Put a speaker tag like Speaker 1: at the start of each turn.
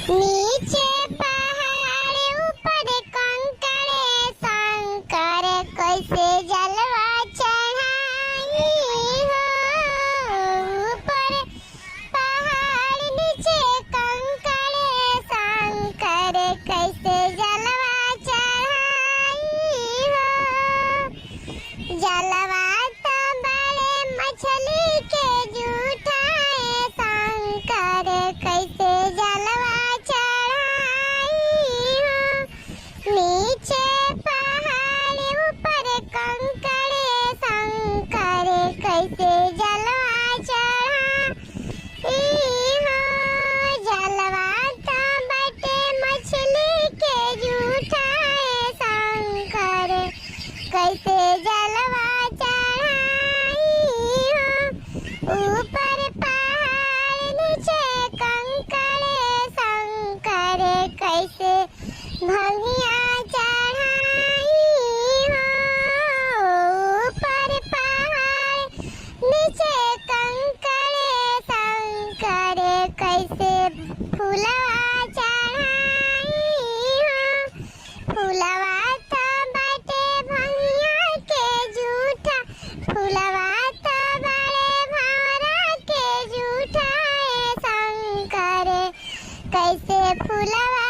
Speaker 1: नीचे पहाड़ ऊपर कंकड़ शंकर कैसे जलवा चढ़ाई हो। ऊपर पहाड़ नीचे कंकड़ शंकर कैसे जलवा चढ़ाई हो। जलवा तो बड़े मछली के जूठाए शंकर कैसे जलवा चढ़ाई हो। नीचे पहाड़ ऊपर कंकड़ शंकर कैसे जलवा चढ़ाई हो। जलवा तो बटे मछली के जूठाए शंकर कैसे जलवा चढ़ाई हो। ऊपर पहाड़ नीचे कंकड़ शंकर कैसे भंगिया चढ़ाई हो। ऊपर पहाड़ नीचे कंकड़ शंकर कैसे फूलवा चढ़ाई हो। फूलवा तो बटे भंगिया के जूठा फूलवा तो बड़े भंवरा के जूठा शंकर कैसे फूलवा